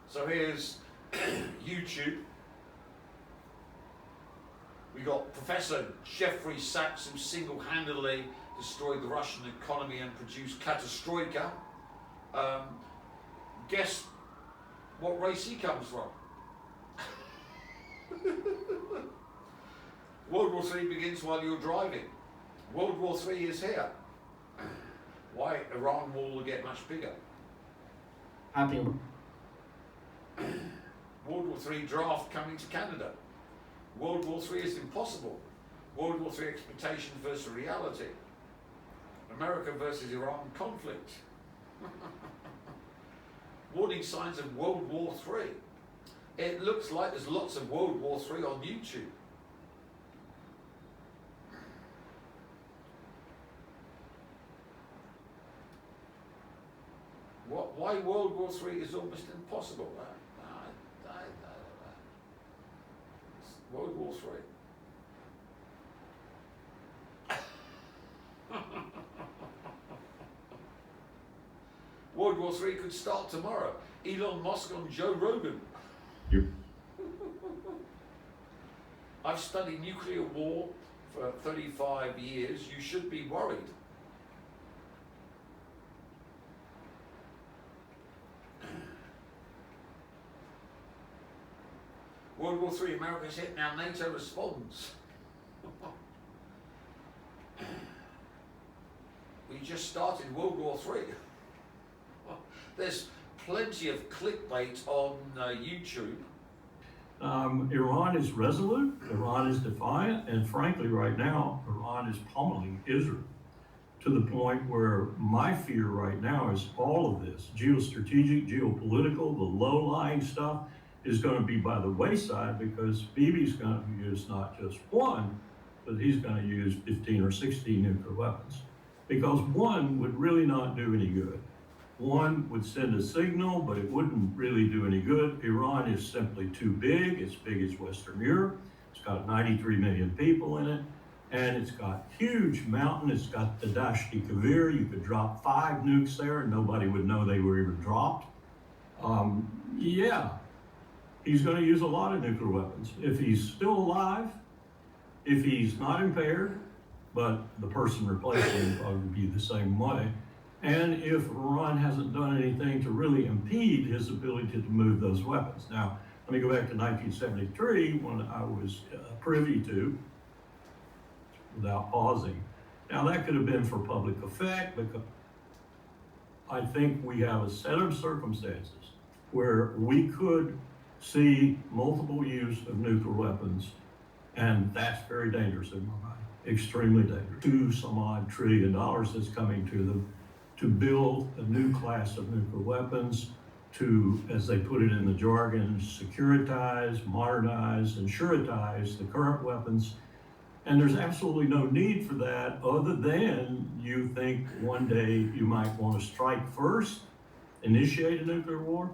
So here's YouTube. We got Professor Jeffrey Sachs, who single-handedly destroyed the Russian economy and produced Catastroika. Guess what race he comes from? World War III begins while you're driving. World War III is here. Why Iran will get much bigger? Happy. World War III draft coming to Canada. World War III is impossible. World War III expectation versus reality. America versus Iran conflict. Warning signs of World War III. It looks like there's lots of World War III on YouTube. Why World War III is almost impossible. World War III. World War III could start tomorrow. Elon Musk on Joe Rogan. Yep. I've studied nuclear war for 35 years. You should be worried. World War III, America's hit, now NATO responds. We just started World War III. There's plenty of clickbait on YouTube. Iran is resolute, Iran is defiant, and frankly right now, Iran is pummeling Israel to the point where my fear right now is all of this, geostrategic, geopolitical, the low-lying stuff, is going to be by the wayside because Bibi's going to use not just one, but he's going to use 15 or 16 nuclear weapons. Because one would really not do any good. One would send a signal, but it wouldn't really do any good. Iran is simply too big. It's big as Western Europe. It's got 93 million people in it. And it's got huge mountain. It's got the Dashti Kavir. You could drop 5 nukes there and nobody would know they were even dropped. Yeah. He's going to use a lot of nuclear weapons. If he's still alive, if he's not impaired, but the person replacing him would be the same way, and if Iran hasn't done anything to really impede his ability to move those weapons. Now, let me go back to 1973 when I was privy to, without pausing. Now, that could have been for public effect, because I think we have a set of circumstances where we could see multiple use of nuclear weapons, and that's very dangerous in my mind, extremely dangerous. $2-some-odd trillion that's coming to them to build a new class of nuclear weapons, to, as they put it in the jargon, securitize, modernize, and suretize the current weapons. And there's absolutely no need for that other than you think one day you might want to strike first, initiate a nuclear war.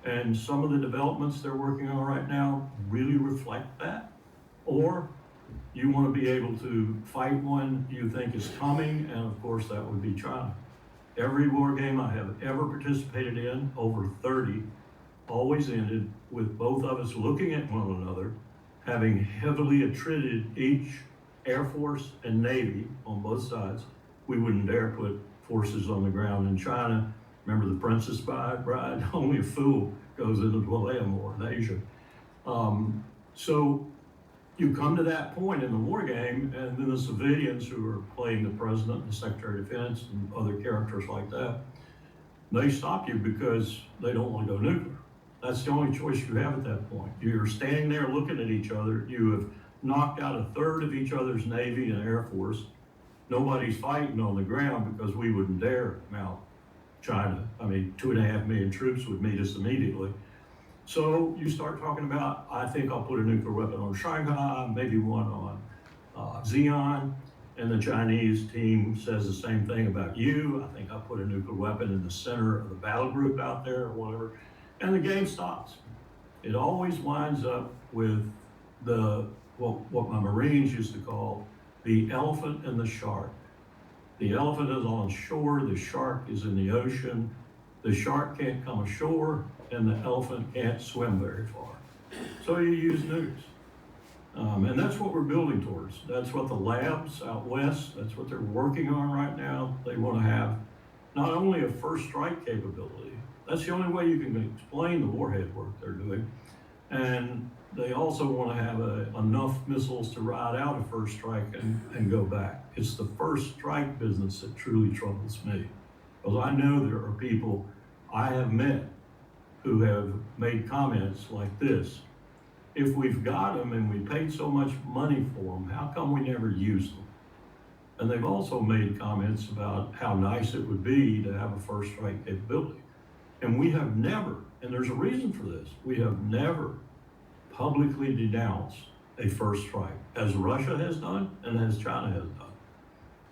And some of the developments they're working on right now really reflect that. Or you want to be able to fight one you think is coming, and of course that would be China. Every war game I have ever participated in, over 30, always ended with both of us looking at one another, having heavily attrited each Air Force and Navy on both sides. We wouldn't dare put forces on the ground in China. Remember the Princess Bride? Only a fool goes into the Malayan War in Asia. So you come to that point in the war game, and then the civilians who are playing the president, the Secretary of Defense, and other characters like that, they stop you because they don't want to go nuclear. That's the only choice you have at that point. You're standing there looking at each other. You have knocked out a third of each other's Navy and Air Force. Nobody's fighting on the ground because we wouldn't dare mount China. I mean, 2.5 million troops would meet us immediately. So you start talking about, I think I'll put a nuclear weapon on Shanghai, maybe one on Xi'an, and the Chinese team says the same thing about you. I think I'll put a nuclear weapon in the center of the battle group out there or whatever, and the game stops. It always winds up with what my Marines used to call the elephant and the shark. The elephant is on shore, the shark is in the ocean. the shark can't come ashore and the elephant can't swim very far. So you use nukes. And that's what we're building towards. That's what the labs out west, that's what they're working on right now. They want to have not only a first strike capability, that's the only way you can explain the warhead work they're doing. And they also want to have enough missiles to ride out a first strike and go back. It's the first strike business that truly troubles me. Because I know there are people I have met who have made comments like this. If we've got them and we paid so much money for them, how come we never use them? And they've also made comments about how nice it would be to have a first strike capability. And we have never, and there's a reason for this, we have never publicly denounced a first strike, as Russia has done and as China has done.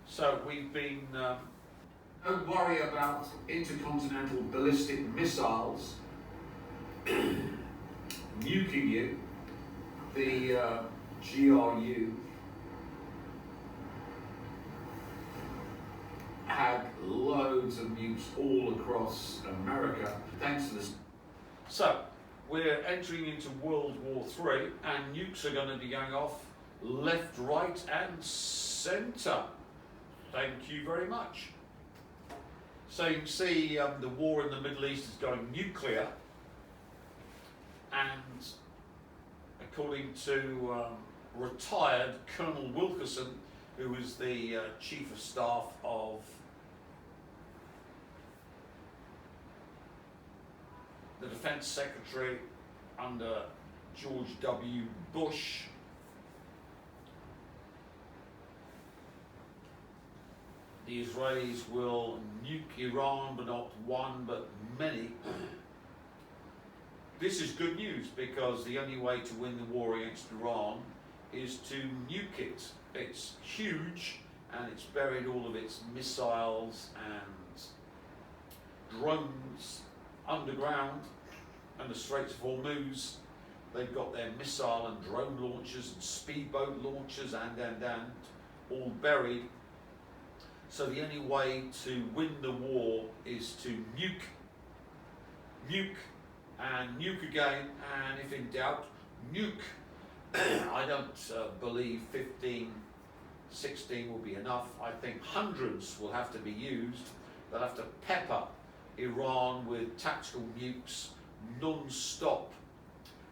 So we've been, don't worry about intercontinental ballistic missiles nuking you. The GRU had loads of nukes all across America, thanks to this. So, we're entering into World War III, and nukes are going to be going off left, right, and centre. Thank you very much. So you can see the war in the Middle East is going nuclear, and according to retired Colonel Wilkerson, who was the Chief of Staff of the Defense Secretary under George W. Bush, the Israelis will nuke Iran, but not one, but many. This is good news, because the only way to win the war against Iran is to nuke it. It's huge, and it's buried all of its missiles and drones underground, and the Straits of Hormuz. They've got their missile and drone launchers and speedboat launchers and all buried. So the only way to win the war is to nuke, and nuke again, and if in doubt, nuke. I don't believe 15, 16 will be enough. I think hundreds will have to be used. They'll have to pepper Iran with tactical nukes non-stop,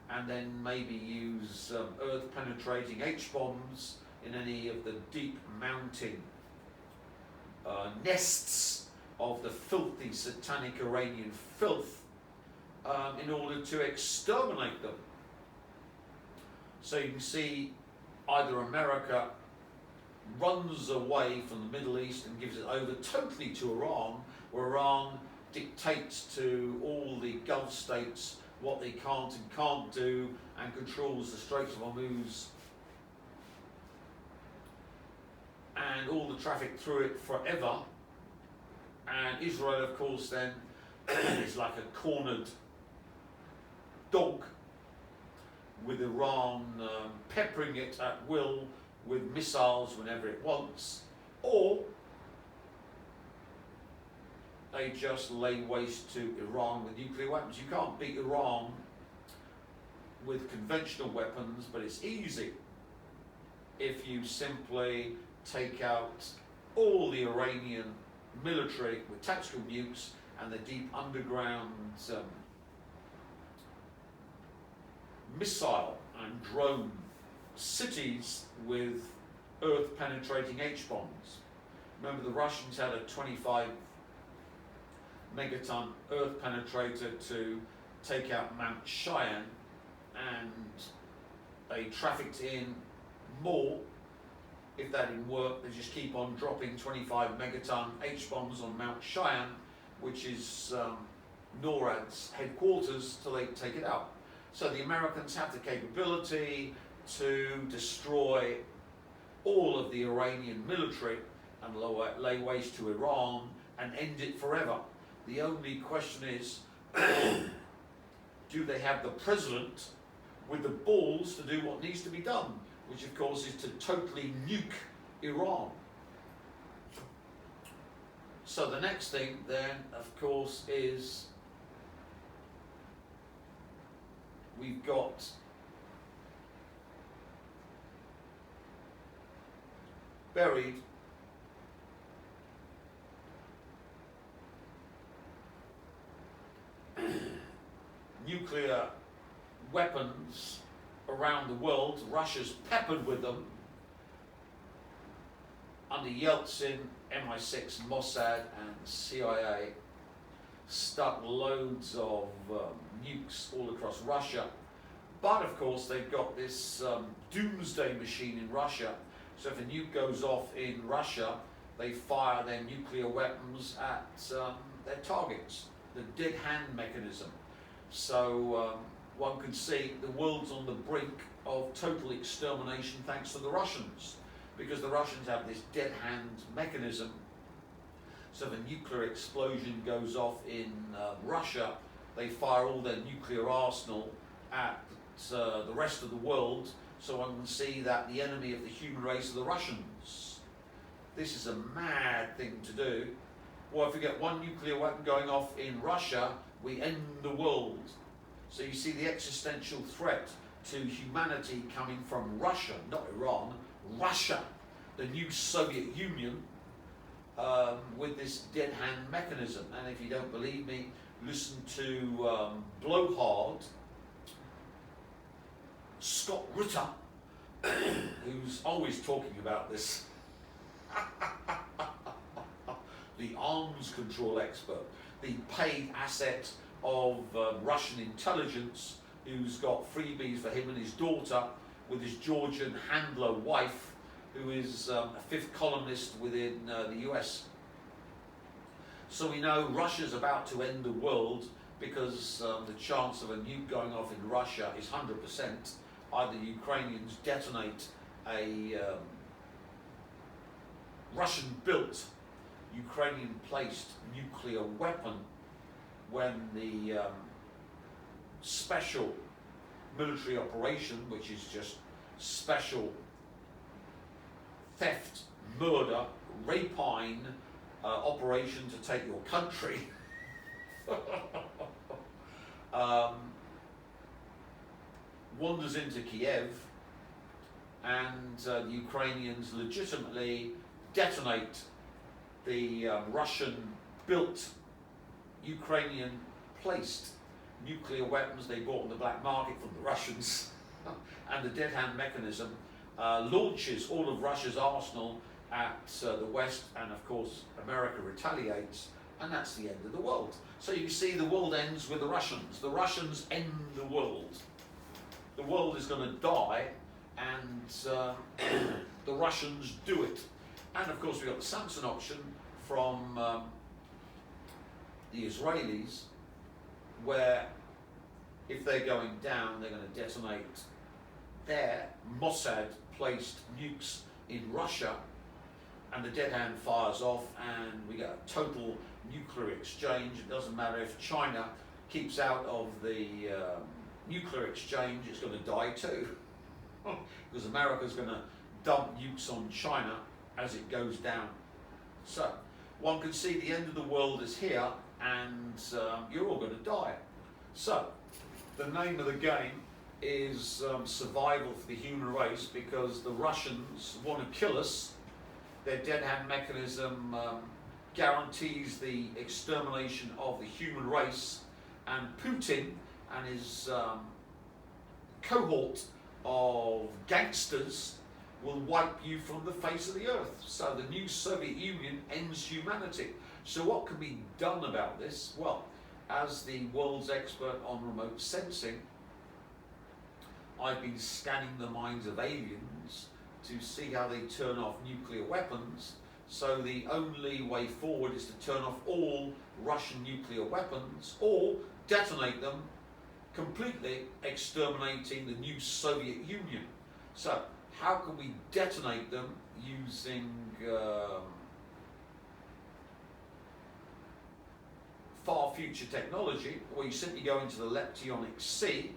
and then maybe use earth-penetrating H-bombs in any of the deep mountain nests of the filthy satanic Iranian filth, in order to exterminate them. So you can see either America runs away from the Middle East and gives it over totally to Iran, where Iran dictates to all the Gulf states what they can't and can't do, and controls the Straits of Hormuz and all the traffic through it forever. And Israel, of course, then is like a cornered dog, with Iran peppering it at will with missiles whenever it wants, or they just lay waste to Iran with nuclear weapons. You can't beat Iran with conventional weapons, but it's easy if you simply take out all the Iranian military with tactical nukes and the deep underground missile and drone cities with earth-penetrating H-bombs. Remember, the Russians had a 25 megaton earth penetrator to take out Mount Cheyenne, and they trafficked in more. If that didn't work, they just keep on dropping 25 megaton H-bombs on Mount Cheyenne, which is NORAD's headquarters, till they take it out. So the Americans have the capability to destroy all of the Iranian military and lay waste to Iran and end it forever. The only question is, do they have the president with the balls to do what needs to be done, which of course is to totally nuke Iran. So the next thing then, of course, is we've got buried nuclear weapons around the world. Russia's peppered with them. Under Yeltsin, MI6, Mossad and CIA stuck loads of nukes all across Russia. But of course they've got this doomsday machine in Russia. So if a nuke goes off in Russia, they fire their nuclear weapons at their targets, the dead hand mechanism. So one can see the world's on the brink of total extermination thanks to the Russians, because the Russians have this dead hand mechanism. So if a nuclear explosion goes off in Russia, they fire all their nuclear arsenal at the rest of the world, so one can see that the enemy of the human race are the Russians. This is a mad thing to do. Well, if we get one nuclear weapon going off in Russia, we end the world. So you see the existential threat to humanity coming from Russia, not Iran, Russia, the new Soviet Union, with this dead hand mechanism. And if you don't believe me, listen to Blowhard, Scott Ritter, who's always talking about this, the arms control expert, the paid asset of Russian intelligence, who's got freebies for him and his daughter with his Georgian handler wife, who is a fifth columnist within the US. So we know Russia's about to end the world because the chance of a nuke going off in Russia is 100%. Either the Ukrainians detonate a Russian-built, Ukrainian-placed nuclear weapon when the special military operation, which is just special theft, murder, rapine operation to take your country, wanders into Kiev, and the Ukrainians legitimately detonate the Russian-built, Ukrainian-placed nuclear weapons they bought on the black market from the Russians, and the dead hand mechanism launches all of Russia's arsenal at the West, and of course America retaliates, and that's the end of the world. So you see the world ends with the Russians. The Russians end the world. The world is going to die, and the Russians do it. And of course we've got the Samson option from the Israelis, where if they're going down, they're going to detonate their Mossad-placed nukes in Russia, and the dead hand fires off, and we get a total nuclear exchange. It doesn't matter if China keeps out of the nuclear exchange, it's going to die too, because America's going to dump nukes on China as it goes down. So one can see the end of the world is here, and you're all going to die. So the name of the game is survival for the human race, because the Russians want to kill us. Their dead hand mechanism guarantees the extermination of the human race, and Putin and his cohort of gangsters will wipe you from the face of the earth. So the new Soviet Union ends humanity. So what can be done about this? Well, as the world's expert on remote sensing, I've been scanning the minds of aliens to see how they turn off nuclear weapons. So the only way forward is to turn off all Russian nuclear weapons or detonate them, completely exterminating the new Soviet Union. So how can we detonate them using far future technology? Well, you simply go into the leptonic sea,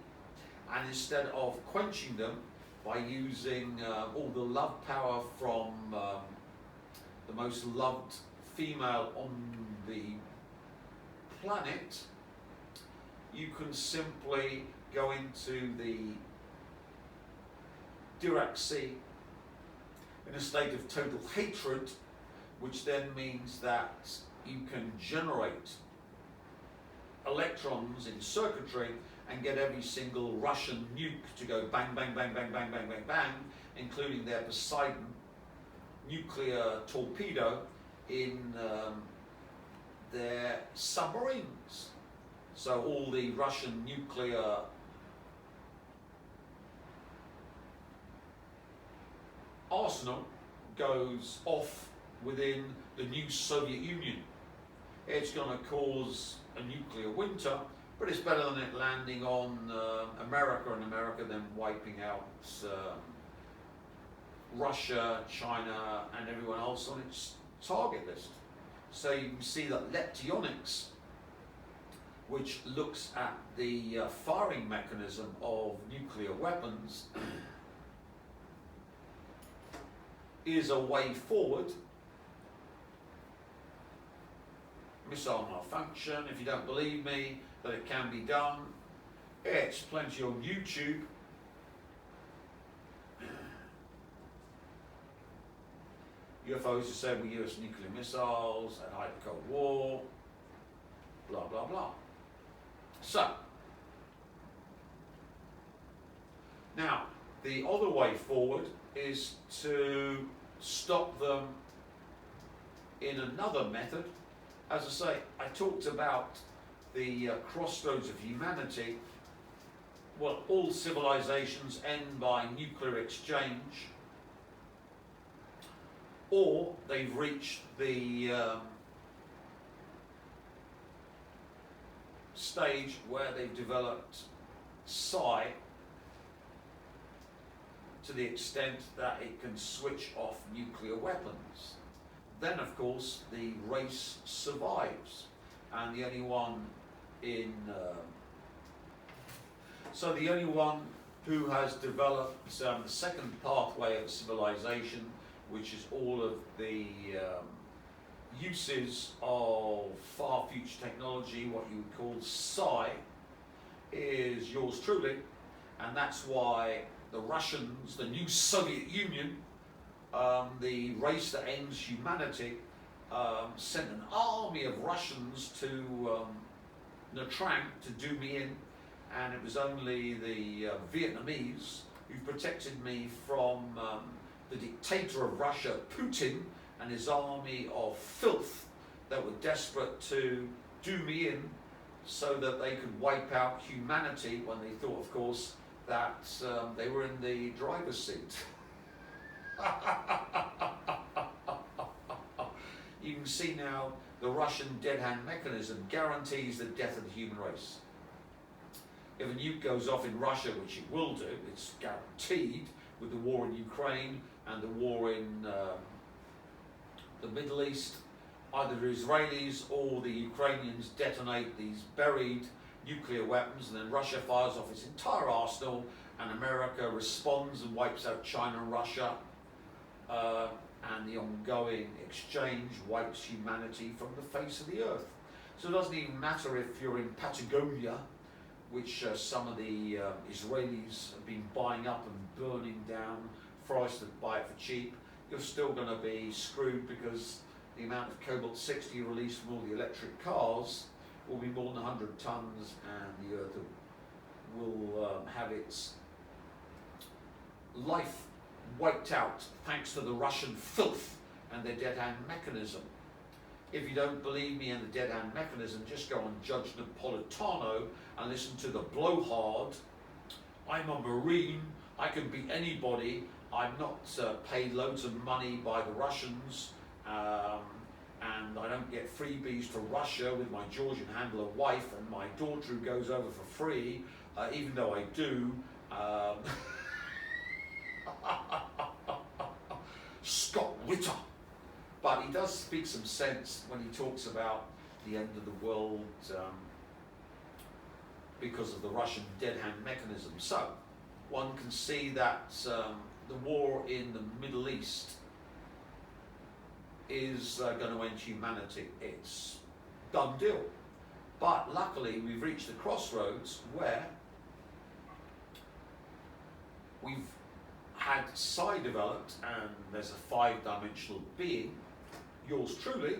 and instead of quenching them by using all the love power from the most loved female on the planet, you can simply go into the Dirac Sea in a state of total hatred, which then means that you can generate electrons in circuitry and get every single Russian nuke to go bang, bang, bang, bang, bang, bang, bang, bang, including their Poseidon nuclear torpedo in their submarines. So all the Russian nuclear arsenal goes off within the new Soviet Union. It's going to cause a nuclear winter, but it's better than it landing on America, and America then wiping out Russia, China, and everyone else on its target list. So you can see that leptionics, which looks at the firing mechanism of nuclear weapons, is a way forward. Missile malfunction. If you don't believe me that it can be done, it's plenty on YouTube. UFOs are said were US nuclear missiles at height of the Cold War, blah, blah, blah. So, now, the other way forward is to stop them in another method. As I say, I talked about the crossroads of humanity. Well, all civilizations end by nuclear exchange, or they've reached the stage where they've developed psi to the extent that it can switch off nuclear weapons. Then, of course, the race survives, and the only one in so the only one who has developed the second pathway of civilization, which is all of the uses of far future technology, what you would call psi, is yours truly, and that's why the Russians, the new Soviet Union, the race that ends humanity, sent an army of Russians to Nha Trang to do me in, and it was only the Vietnamese who protected me from the dictator of Russia, Putin, and his army of filth that were desperate to do me in so that they could wipe out humanity when they thought, of course, that they were in the driver's seat. You can see now the Russian dead hand mechanism guarantees the death of the human race. If a nuke goes off in Russia, which it will do, it's guaranteed with the war in Ukraine and the war in the Middle East, either the Israelis or the Ukrainians detonate these buried nuclear weapons, and then Russia fires off its entire arsenal, and America responds and wipes out China and Russia, and the ongoing exchange wipes humanity from the face of the earth. So it doesn't even matter if you're in Patagonia, which some of the Israelis have been buying up and burning down forests that buy it for cheap. You're still going to be screwed, because the amount of cobalt-60 released from all the electric cars will be more than 100 tons, and the earth will have its life wiped out thanks to the Russian filth and their dead hand mechanism. If you don't believe me in the dead hand mechanism, just go on Judge Napolitano and listen to the blowhard. I'm a Marine, I can beat anybody, I'm not paid loads of money by the Russians, and I don't get freebies to Russia with my Georgian handler wife and my daughter who goes over for free, even though I do. Scott Ritter. But he does speak some sense when he talks about the end of the world because of the Russian dead hand mechanism. So one can see that the war in the Middle East is going to end humanity. It's done deal. But luckily, we've reached the crossroads where we've had psi developed, and there's a 5-dimensional being, yours truly,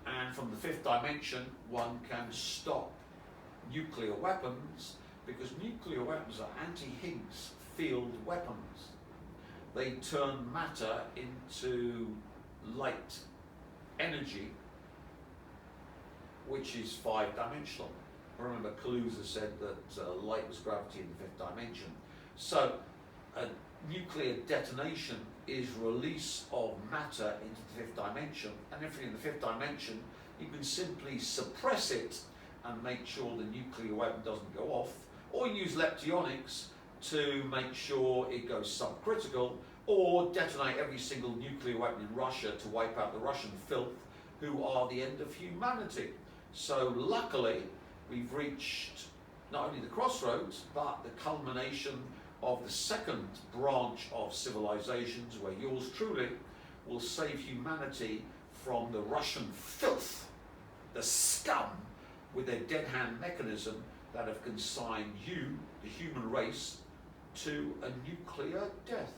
and from the 5th dimension, one can stop nuclear weapons, because nuclear weapons are anti-Higgs field weapons. They turn matter into light energy, which is 5-dimensional. Remember, Kaluza said that light was gravity in the 5th dimension. So, a nuclear detonation is release of matter into the 5th dimension, and if you're in the 5th dimension, you can simply suppress it and make sure the nuclear weapon doesn't go off, or use leptionics to make sure it goes subcritical, or detonate every single nuclear weapon in Russia to wipe out the Russian filth, who are the end of humanity. So luckily, we've reached not only the crossroads, but the culmination of the second branch of civilizations, where yours truly will save humanity from the Russian filth, the scum, with their dead hand mechanism that have consigned you, the human race, to a nuclear death.